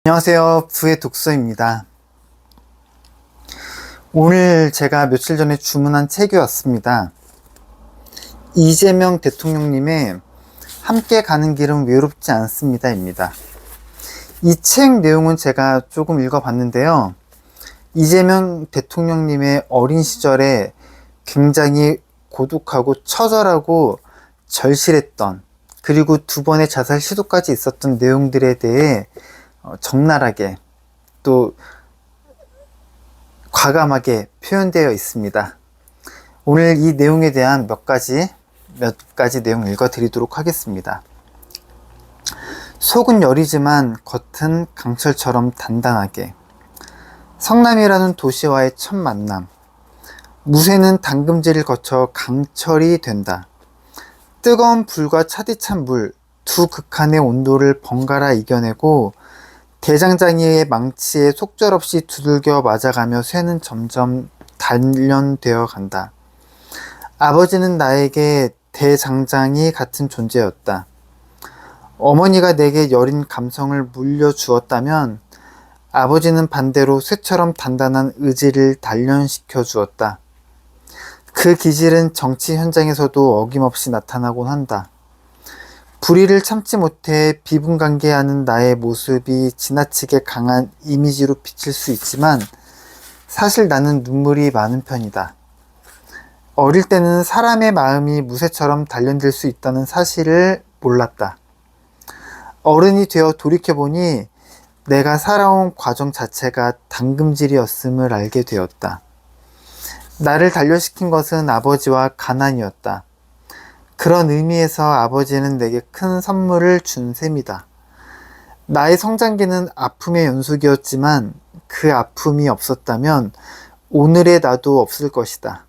안녕하세요. 부의 독서입니다. 오늘 제가 며칠 전에 주문한 책이 왔습니다. 이재명 대통령님의 함께 가는 길은 외롭지 않습니다입니다. 이 책 내용은 제가 조금 읽어봤는데요. 이재명 대통령님의 어린 시절에 굉장히 고독하고 처절하고 절실했던, 그리고 2번의 자살 시도까지 있었던 내용들에 대해 적나라하게 또 과감하게 표현되어 있습니다. 오늘 이 내용에 대한 몇 가지 내용 읽어드리도록 하겠습니다. 속은 여리지만 겉은 강철처럼 단단하게. 성남이라는 도시와의 첫 만남. 무쇠는 담금질을 거쳐 강철이 된다. 뜨거운 불과 차디찬 물, 두 극한의 온도를 번갈아 이겨내고 대장장이의 망치에 속절없이 두들겨 맞아가며 쇠는 점점 단련되어 간다. 아버지는 나에게 대장장이 같은 존재였다. 어머니가 내게 여린 감성을 물려주었다면 아버지는 반대로 쇠처럼 단단한 의지를 단련시켜 주었다. 그 기질은 정치 현장에서도 어김없이 나타나곤 한다. 불의를 참지 못해 비분간계하는 나의 모습이 지나치게 강한 이미지로 비칠 수 있지만 사실 나는 눈물이 많은 편이다. 어릴 때는 사람의 마음이 무쇠처럼 단련될 수 있다는 사실을 몰랐다. 어른이 되어 돌이켜보니 내가 살아온 과정 자체가 당금질이었음을 알게 되었다. 나를 단련시킨 것은 아버지와 가난이었다. 그런 의미에서 아버지는 내게 큰 선물을 준 셈이다. 나의 성장기는 아픔의 연속이었지만 그 아픔이 없었다면 오늘의 나도 없을 것이다.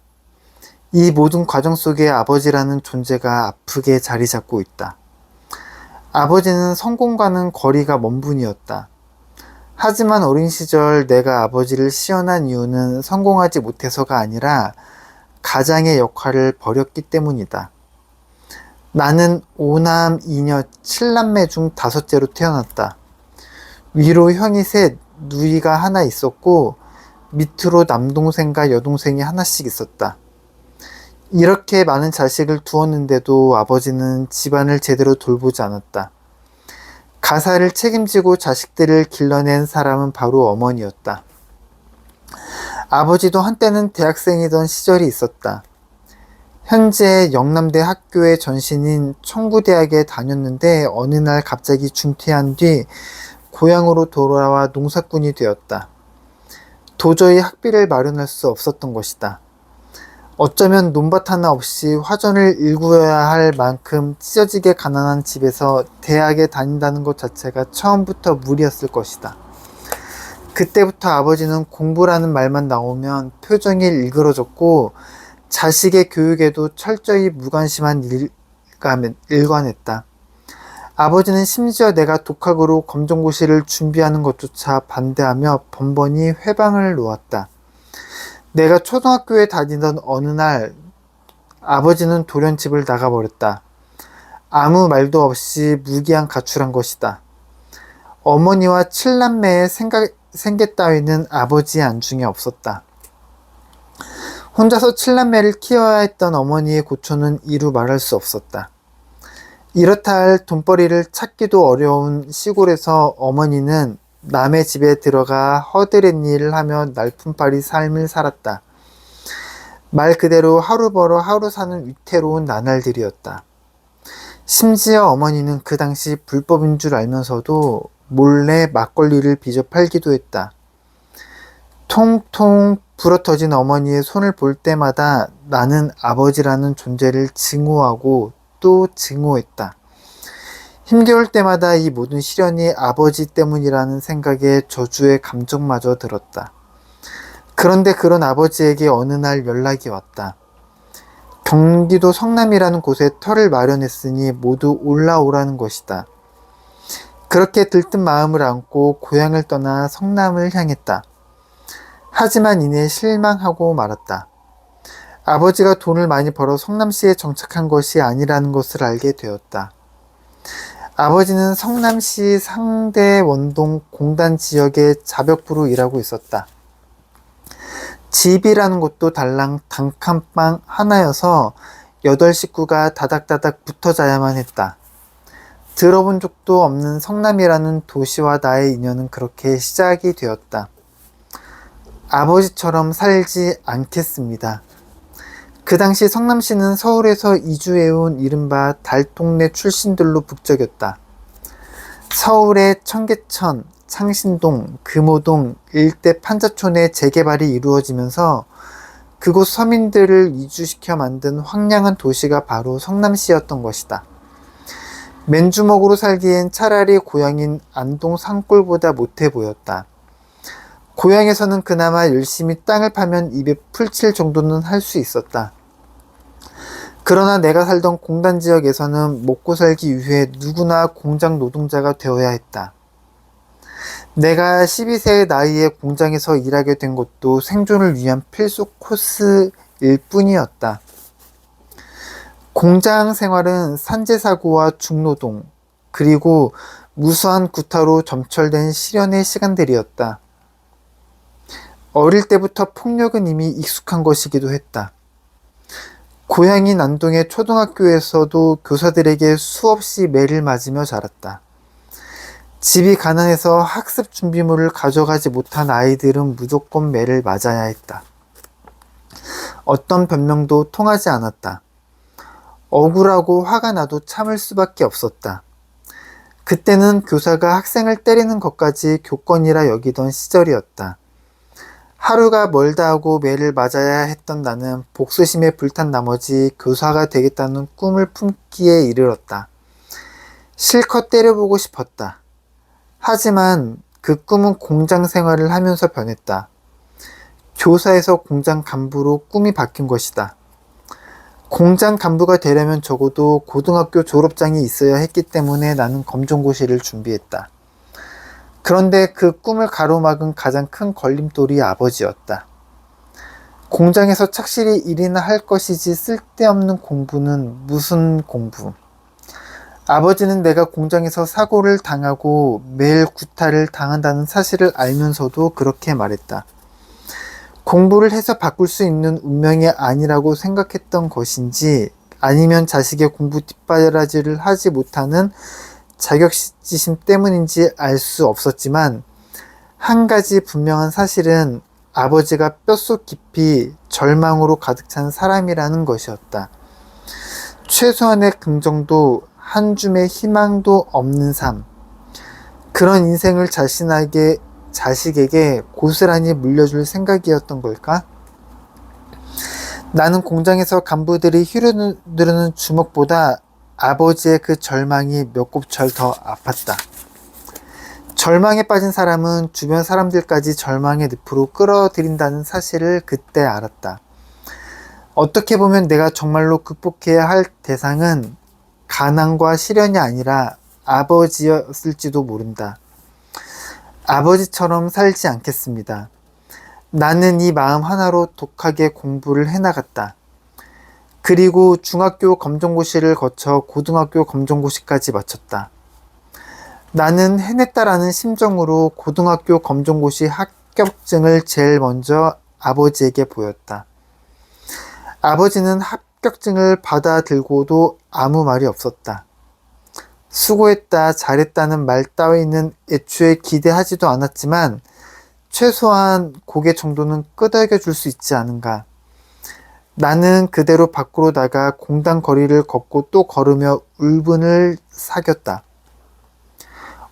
이 모든 과정 속에 아버지라는 존재가 아프게 자리 잡고 있다. 아버지는 성공과는 거리가 먼 분이었다. 하지만 어린 시절 내가 아버지를 시연한 이유는 성공하지 못해서가 아니라 가장의 역할을 버렸기 때문이다. 나는 5남 2녀 7남매 중 5째로 태어났다. 위로 형이 셋, 누이가 하나 있었고 밑으로 남동생과 여동생이 하나씩 있었다. 이렇게 많은 자식을 두었는데도 아버지는 집안을 제대로 돌보지 않았다. 가사를 책임지고 자식들을 길러낸 사람은 바로 어머니였다. 아버지도 한때는 대학생이던 시절이 있었다. 현재 영남대 학교의 전신인 청구대학에 다녔는데 어느 날 갑자기 중퇴한 뒤 고향으로 돌아와 농사꾼이 되었다. 도저히 학비를 마련할 수 없었던 것이다. 어쩌면 논밭 하나 없이 화전을 일구어야 할 만큼 찢어지게 가난한 집에서 대학에 다닌다는 것 자체가 처음부터 무리였을 것이다. 그때부터 아버지는 공부라는 말만 나오면 표정이 일그러졌고 자식의 교육에도 철저히 무관심한 일관했다. 아버지는 심지어 내가 독학으로 검정고시를 준비하는 것조차 반대하며 번번이 회방을 놓았다. 내가 초등학교에 다니던 어느 날 아버지는 돌연집을 나가버렸다. 아무 말도 없이 무기한 가출한 것이다. 어머니와 7남매의 생계 따위는 아버지의 안중에 없었다. 혼자서 7남매를 키워야 했던 어머니의 고초는 이루 말할 수 없었다. 이렇다 할 돈벌이를 찾기도 어려운 시골에서 어머니는 남의 집에 들어가 허드렛 일을 하며 날품팔이 삶을 살았다. 말 그대로 하루 벌어 하루 사는 위태로운 나날들이었다. 심지어 어머니는 그 당시 불법인 줄 알면서도 몰래 막걸리를 빚어 팔기도 했다. 통통 불어터진 어머니의 손을 볼 때마다 나는 아버지라는 존재를 증오하고 또 증오했다. 힘겨울 때마다 이 모든 시련이 아버지 때문이라는 생각에 저주의 감정마저 들었다. 그런데 그런 아버지에게 어느 날 연락이 왔다. 경기도 성남이라는 곳에 터를 마련했으니 모두 올라오라는 것이다. 그렇게 들뜬 마음을 안고 고향을 떠나 성남을 향했다. 하지만 이내 실망하고 말았다. 아버지가 돈을 많이 벌어 성남시에 정착한 것이 아니라는 것을 알게 되었다. 아버지는 성남시 상대원동 공단 지역의 자벽부로 일하고 있었다. 집이라는 곳도 달랑 단칸방 하나여서 8식구가 다닥다닥 붙어 자야만 했다. 들어본 적도 없는 성남이라는 도시와 나의 인연은 그렇게 시작이 되었다. 아버지처럼 살지 않겠습니다. 그 당시 성남시는 서울에서 이주해온 이른바 달동네 출신들로 북적였다. 서울의 청계천, 창신동, 금호동 일대 판자촌의 재개발이 이루어지면서 그곳 서민들을 이주시켜 만든 황량한 도시가 바로 성남시였던 것이다. 맨주먹으로 살기엔 차라리 고향인 안동 산골보다 못해 보였다. 고향에서는 그나마 열심히 땅을 파면 입에 풀칠 정도는 할 수 있었다. 그러나 내가 살던 공단 지역에서는 먹고 살기 위해 누구나 공장 노동자가 되어야 했다. 내가 12세의 나이에 공장에서 일하게 된 것도 생존을 위한 필수 코스일 뿐이었다. 공장 생활은 산재사고와 중노동, 그리고 무수한 구타로 점철된 시련의 시간들이었다. 어릴 때부터 폭력은 이미 익숙한 것이기도 했다. 고향인 안동의 초등학교에서도 교사들에게 수없이 매를 맞으며 자랐다. 집이 가난해서 학습 준비물을 가져가지 못한 아이들은 무조건 매를 맞아야 했다. 어떤 변명도 통하지 않았다. 억울하고 화가 나도 참을 수밖에 없었다. 그때는 교사가 학생을 때리는 것까지 교권이라 여기던 시절이었다. 하루가 멀다 하고 매를 맞아야 했던 나는 복수심에 불탄 나머지 교사가 되겠다는 꿈을 품기에 이르렀다. 실컷 때려보고 싶었다. 하지만 그 꿈은 공장 생활을 하면서 변했다. 교사에서 공장 간부로 꿈이 바뀐 것이다. 공장 간부가 되려면 적어도 고등학교 졸업장이 있어야 했기 때문에 나는 검정고시를 준비했다. 그런데 그 꿈을 가로막은 가장 큰 걸림돌이 아버지였다. 공장에서 착실히 일이나 할 것이지 쓸데없는 공부는 무슨 공부. 아버지는 내가 공장에서 사고를 당하고 매일 구타를 당한다는 사실을 알면서도 그렇게 말했다. 공부를 해서 바꿀 수 있는 운명이 아니라고 생각했던 것인지 아니면 자식의 공부 뒷바라지를 하지 못하는 자격지심 때문인지 알 수 없었지만 한 가지 분명한 사실은 아버지가 뼛속 깊이 절망으로 가득 찬 사람이라는 것이었다. 최소한의 긍정도 한 줌의 희망도 없는 삶. 그런 인생을 자식에게 고스란히 물려줄 생각이었던 걸까? 나는 공장에서 간부들이 휘두르는 주먹보다 아버지의 그 절망이 몇 곱절 더 아팠다. 절망에 빠진 사람은 주변 사람들까지 절망의 늪으로 끌어들인다는 사실을 그때 알았다. 어떻게 보면 내가 정말로 극복해야 할 대상은 가난과 시련이 아니라 아버지였을지도 모른다. 아버지처럼 살지 않겠습니다. 나는 이 마음 하나로 독하게 공부를 해나갔다. 그리고 중학교 검정고시를 거쳐 고등학교 검정고시까지 마쳤다. 나는 해냈다라는 심정으로 고등학교 검정고시 합격증을 제일 먼저 아버지에게 보였다. 아버지는 합격증을 받아들고도 아무 말이 없었다. 수고했다, 잘했다는 말 따위는 애초에 기대하지도 않았지만 최소한 고개 정도는 끄덕여 줄 수 있지 않은가. 나는 그대로 밖으로 나가 공단 거리를 걷고 또 걸으며 울분을 사겼다.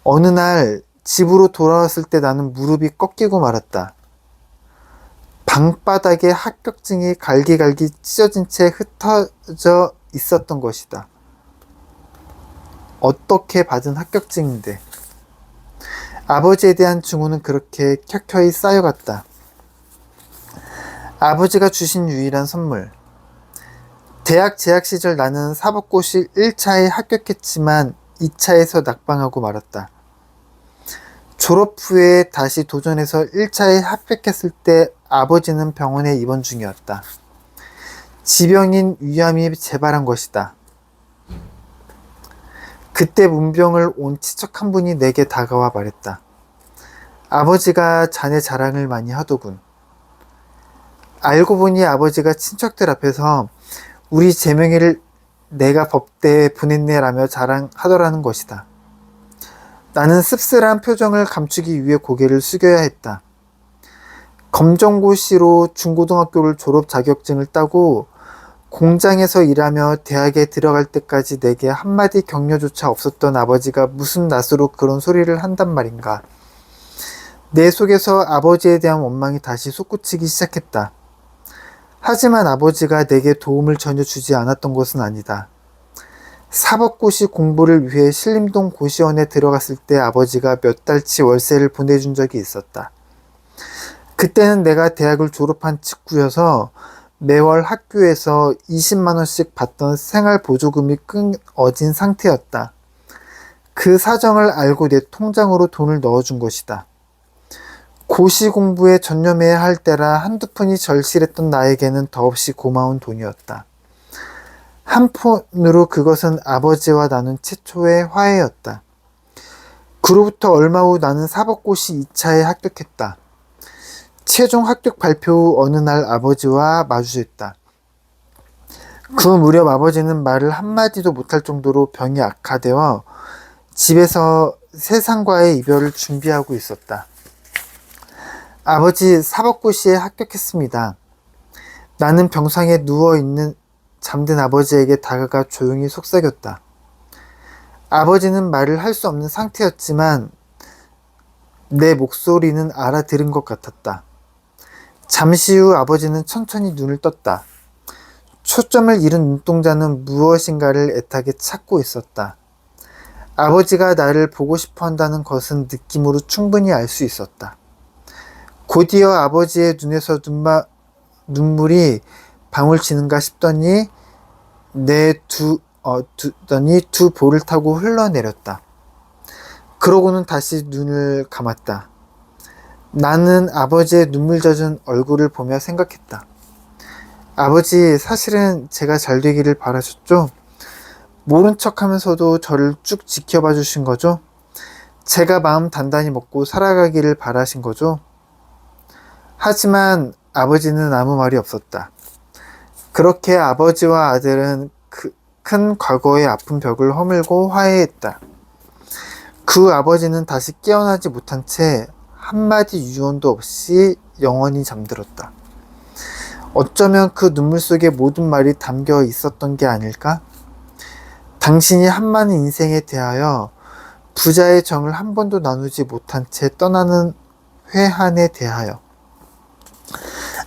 어느 날 집으로 돌아왔을 때 나는 무릎이 꺾이고 말았다. 방바닥에 합격증이 갈기갈기 찢어진 채 흩어져 있었던 것이다. 어떻게 받은 합격증인데. 아버지에 대한 증오는 그렇게 켜켜이 쌓여갔다. 아버지가 주신 유일한 선물. 대학 재학 시절 나는 사법고시 1차에 합격했지만 2차에서 낙방하고 말았다. 졸업 후에 다시 도전해서 1차에 합격했을 때 아버지는 병원에 입원 중이었다. 지병인 위암이 재발한 것이다. 그때 문병을 온 친척 한 분이 내게 다가와 말했다. 아버지가 자네 자랑을 많이 하더군. 알고 보니 아버지가 친척들 앞에서 우리 재명이를 내가 법대에 보냈네라며 자랑하더라는 것이다. 나는 씁쓸한 표정을 감추기 위해 고개를 숙여야 했다. 검정고시로 중고등학교를 졸업 자격증을 따고 공장에서 일하며 대학에 들어갈 때까지 내게 한마디 격려조차 없었던 아버지가 무슨 낯으로 그런 소리를 한단 말인가. 내 속에서 아버지에 대한 원망이 다시 솟구치기 시작했다. 하지만 아버지가 내게 도움을 전혀 주지 않았던 것은 아니다. 사법고시 공부를 위해 신림동 고시원에 들어갔을 때 아버지가 몇 달치 월세를 보내준 적이 있었다. 그때는 내가 대학을 졸업한 직후여서 매월 학교에서 20만 원씩 받던 생활보조금이 끊어진 상태였다. 그 사정을 알고 내 통장으로 돈을 넣어준 것이다. 고시 공부에 전념해야 할 때라 한두 푼이 절실했던 나에게는 더없이 고마운 돈이었다. 한편으로 그것은 아버지와 나눈 최초의 화해였다. 그로부터 얼마 후 나는 사법고시 2차에 합격했다. 최종 합격 발표 후 어느 날 아버지와 마주했다. 그 무렵 아버지는 말을 한마디도 못할 정도로 병이 악화되어 집에서 세상과의 이별을 준비하고 있었다. 아버지, 사법고시에 합격했습니다. 나는 병상에 누워있는 잠든 아버지에게 다가가 조용히 속삭였다. 아버지는 말을 할 수 없는 상태였지만 내 목소리는 알아들은 것 같았다. 잠시 후 아버지는 천천히 눈을 떴다. 초점을 잃은 눈동자는 무엇인가를 애타게 찾고 있었다. 아버지가 나를 보고 싶어 한다는 것은 느낌으로 충분히 알 수 있었다. 곧이어 아버지의 눈에서 눈물이 방울치는가 싶더니 두 볼을 타고 흘러내렸다. 그러고는 다시 눈을 감았다. 나는 아버지의 눈물 젖은 얼굴을 보며 생각했다. 아버지, 사실은 제가 잘 되기를 바라셨죠? 모른 척 하면서도 저를 쭉 지켜봐 주신 거죠? 제가 마음 단단히 먹고 살아가기를 바라신 거죠? 하지만 아버지는 아무 말이 없었다. 그렇게 아버지와 아들은 큰 과거의 아픈 벽을 허물고 화해했다. 그 아버지는 다시 깨어나지 못한 채 한마디 유언도 없이 영원히 잠들었다. 어쩌면 그 눈물 속에 모든 말이 담겨 있었던 게 아닐까? 당신이 한많은 인생에 대하여 부자의 정을 한 번도 나누지 못한 채 떠나는 회한에 대하여.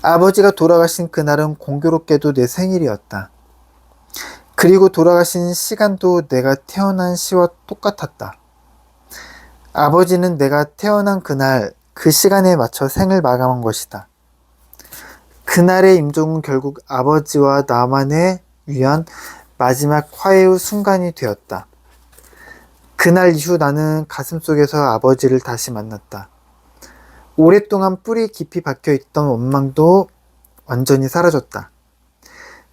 아버지가 돌아가신 그날은 공교롭게도 내 생일이었다. 그리고 돌아가신 시간도 내가 태어난 시와 똑같았다. 아버지는 내가 태어난 그날 그 시간에 맞춰 생을 마감한 것이다. 그날의 임종은 결국 아버지와 나만을 위한 마지막 화해의 순간이 되었다. 그날 이후 나는 가슴속에서 아버지를 다시 만났다. 오랫동안 뿌리 깊이 박혀있던 원망도 완전히 사라졌다.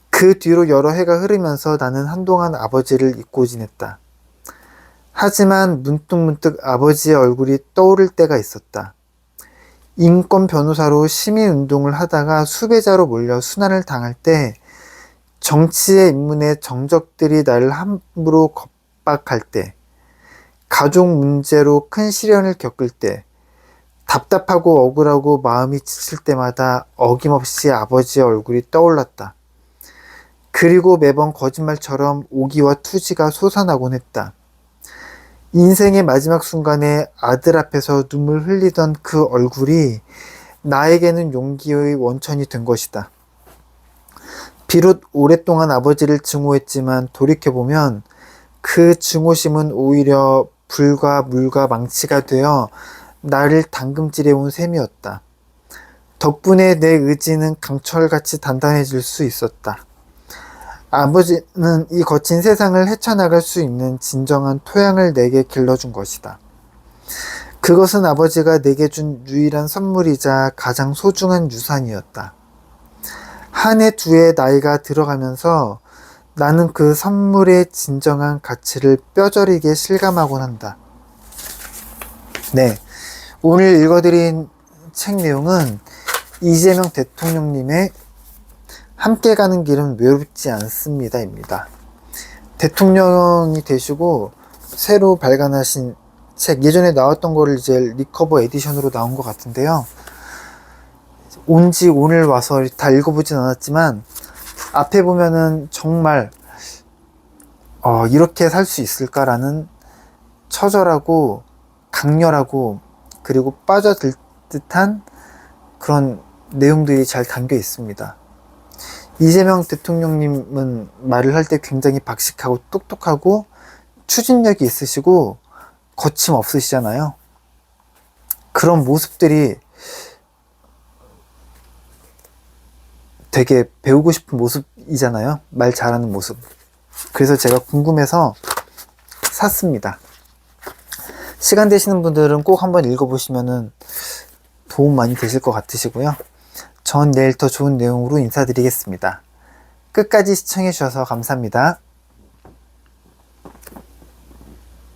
그 뒤로 여러 해가 흐르면서 나는 한동안 아버지를 잊고 지냈다. 하지만 문득문득 아버지의 얼굴이 떠오를 때가 있었다. 인권 변호사로 시민운동을 하다가 수배자로 몰려 수난을 당할 때, 정치의 입문에 정적들이 나를 함부로 겁박할 때, 가족 문제로 큰 시련을 겪을 때, 답답하고 억울하고 마음이 지칠 때마다 어김없이 아버지의 얼굴이 떠올랐다. 그리고 매번 거짓말처럼 오기와 투지가 솟아나곤 했다. 인생의 마지막 순간에 아들 앞에서 눈물 흘리던 그 얼굴이 나에게는 용기의 원천이 된 것이다. 비록 오랫동안 아버지를 증오했지만 돌이켜보면 그 증오심은 오히려 불과 물과 망치가 되어 나를 당금질해온 셈이었다. 덕분에 내 의지는 강철같이 단단해질 수 있었다. 아버지는 이 거친 세상을 헤쳐나갈 수 있는 진정한 토양을 내게 길러준 것이다. 그것은 아버지가 내게 준 유일한 선물이자 가장 소중한 유산이었다. 한 해 두 해 나이가 들어가면서 나는 그 선물의 진정한 가치를 뼈저리게 실감하곤 한다. 네. 오늘 읽어드린 책 내용은 이재명 대통령님의 함께 가는 길은 외롭지 않습니다. 입니다. 대통령이 되시고 새로 발간하신 책, 예전에 나왔던 거를 이제 리커버 에디션으로 나온 것 같은데요. 온지 오늘 와서 다 읽어보진 않았지만 앞에 보면은 정말 이렇게 살 수 있을까라는 처절하고 강렬하고 그리고 빠져들 듯한 그런 내용들이 잘 담겨 있습니다. 이재명 대통령님은 말을 할 때 굉장히 박식하고 똑똑하고 추진력이 있으시고 거침없으시잖아요. 그런 모습들이 되게 배우고 싶은 모습이잖아요. 말 잘하는 모습. 그래서 제가 궁금해서 샀습니다. 시간 되시는 분들은 꼭 한번 읽어보시면은 도움 많이 되실 것 같으시고요. 전 내일 더 좋은 내용으로 인사드리겠습니다. 끝까지 시청해 주셔서 감사합니다.